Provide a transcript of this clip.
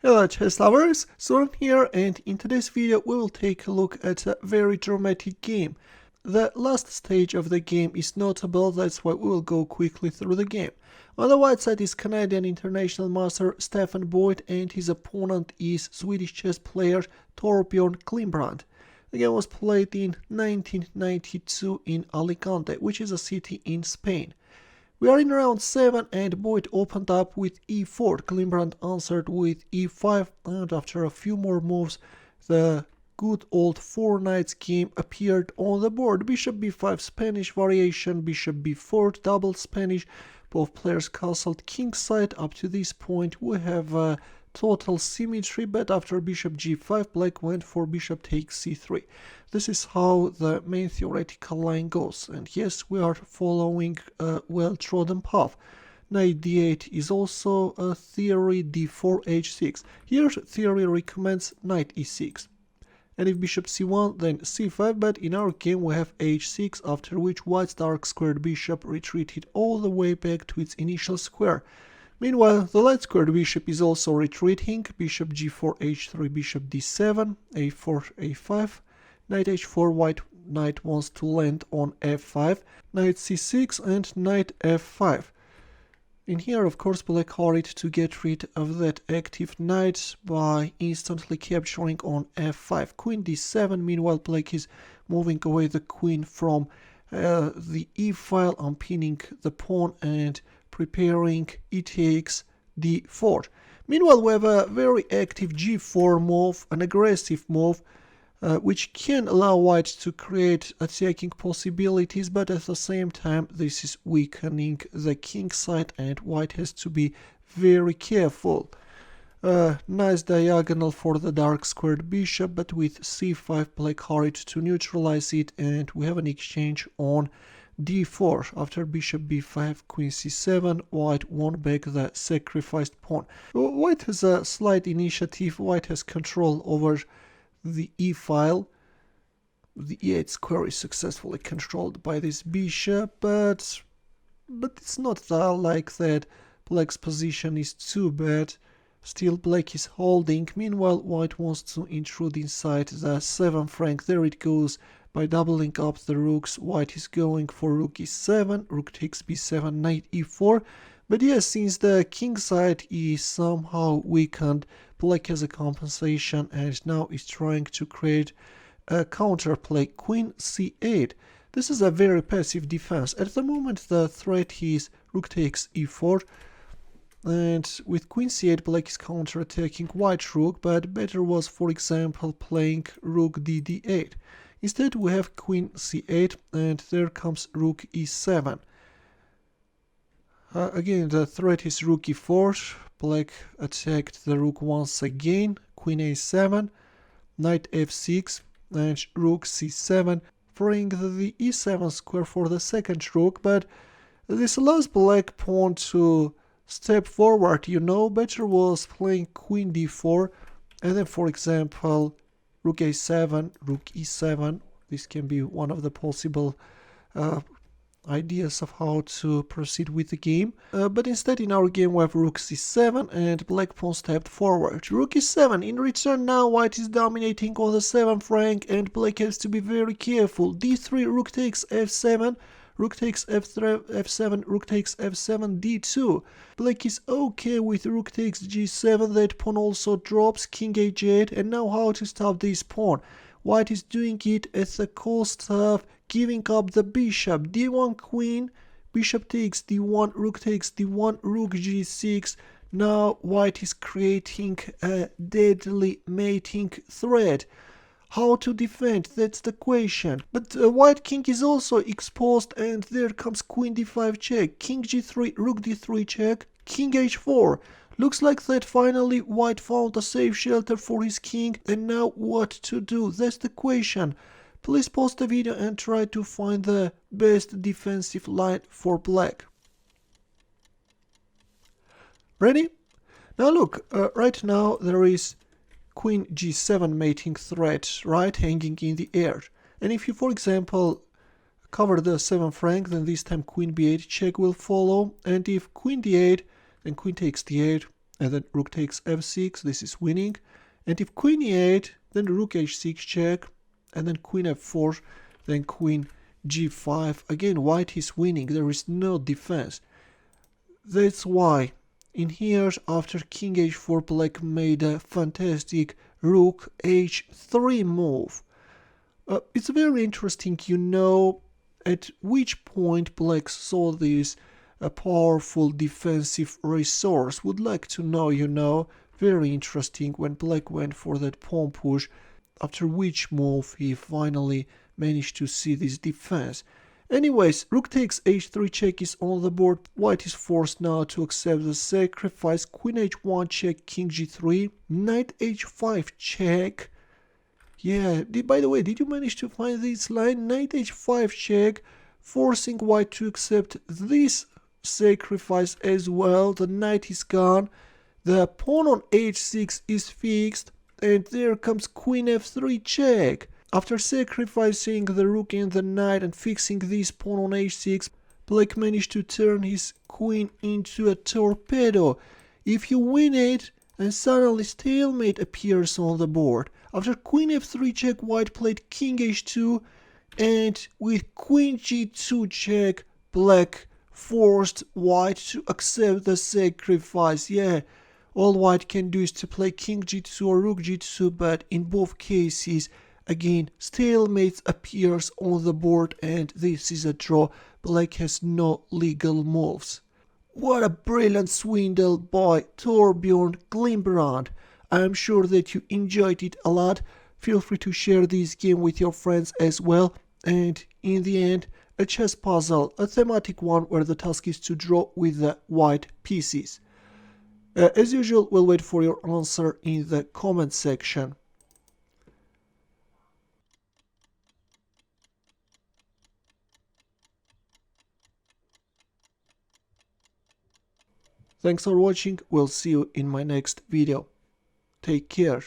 Hello chess lovers, Swindle here, and in today's video we will take a look at a very dramatic game. The last stage of the game is notable, that's why we will go quickly through the game. On the white side is Canadian international master Stefan Boyd, and his opponent is Swedish chess player Torbjorn Glimbrant. The game was played in 1992 in Alicante, which is a city in Spain. We are in round 7 and Boyd opened up with e4, Glimbrant answered with e5, and after a few more moves the good old 4 knights game appeared on the board. Bishop b5 Spanish variation, bishop b4 double Spanish, both players castled kingside. Up to this point we have a total symmetry, but after bishop g5 black went for bishop takes c3. This is how the main theoretical line goes, and yes, we are following a well-trodden path. Knight d8 is also a theory, d4 h6. Here theory recommends knight e6. And if bishop c1 then c5, but in our game we have h6, after which white's dark squared bishop retreated all the way back to its initial square. Meanwhile, the light squared bishop is also retreating, bishop g4 h3, bishop d7, a4 a5, knight h4, white knight wants to land on f5, knight c6 and knight f5. In here, of course, black hurried to get rid of that active knight by instantly capturing on f5. Queen d7, meanwhile black is moving away the queen from the e file, unpinning the pawn and preparing e takes d4. Meanwhile, we have a very active g4 move, an aggressive move, which can allow white to create attacking possibilities, but at the same time this is weakening the king side and white has to be very careful. Nice diagonal for the dark squared bishop, but with c5 black hurried to neutralize it, and we have an exchange on d4. After bishop b5, queen c7, white won back the sacrificed pawn. White has a slight initiative, white has control over the e file. The e8 square is successfully controlled by this bishop, but it's not like that. Black's position is too bad. Still black is holding. Meanwhile, white wants to intrude inside the 7th rank. There it goes. By doubling up the rooks, white is going for rook e7, rook takes b7, knight e4. But yes, since the king side is somehow weakened, black has a compensation and now is trying to create a counterplay, queen c8. This is a very passive defense. At the moment the threat is rook takes e4, and with queen c8 black is counterattacking white rook, but better was, for example, playing rook d8. Instead we have queen c8 and there comes rook e7. Again, the threat is rook e4, black attacked the rook once again, queen a7, knight f6 and rook c7, freeing the e7 square for the second rook, but this allows black pawn to step forward, better was playing queen d4, and then for example rook a7, rook e7, this can be one of the possible ideas of how to proceed with the game, but instead in our game we have rook c7 and black pawn stepped forward. Rook e7, in return now white is dominating on the 7th rank and black has to be very careful. d3, rook takes f7, rook takes f7, rook takes f7, d2. Black is okay with rook takes g7, that pawn also drops, king h8, and now how to stop this pawn. White is doing it at the cost of giving up the bishop. d1 queen, bishop takes d1, rook takes d1, rook g6. Now white is creating a deadly mating threat. How to defend? That's the question. But white king is also exposed, and there comes queen d5 check, king g3, rook d3 check, king h4. Looks like that finally white found a safe shelter for his king, and now what to do? That's the question. Please pause the video and try to find the best defensive line for black. Ready? Now look, right now there is queen g7 mating threat, right, hanging in the air. And if you, for example, cover the 7th rank, then this time queen b8 check will follow, and if queen d8, then queen takes d8, and then rook takes f6, this is winning. And if queen e8, then rook h6 check, and then queen f4, then queen g5. Again, white is winning, there is no defense. That's why in here, after king h4, black made a fantastic rook h3 move. It's very interesting, you know, at which point black saw this a powerful defensive resource. Would like to know, you know, very interesting when black went for that pawn push, after which move he finally managed to see this defense. Anyways, rook takes h3 check is on the board, white is forced now to accept the sacrifice, queen h1 check, king g3, knight h5 check. Yeah, by the way, did you manage to find this line? Knight h5 check, forcing white to accept this sacrifice as well. The knight is gone, the pawn on h6 is fixed, and there comes queen f3 check. After sacrificing the rook and the knight and fixing this pawn on h6, black managed to turn his queen into a torpedo. If you win it, and suddenly stalemate appears on the board. After queen f3 check, white played king h2, and with queen g2 check, black forced white to accept the sacrifice. Yeah, all white can do is to play king g2 or rook g2, but in both cases, again, stalemate appears on the board, and this is a draw. Black has no legal moves. What a brilliant swindle by Torbjorn Glimbrant. I am sure that you enjoyed it a lot. Feel free to share this game with your friends as well. And in the end, a chess puzzle, a thematic one where the task is to draw with the white pieces. As usual, we'll wait for your answer in the comment section. Thanks for watching, we'll see you in my next video. Take care.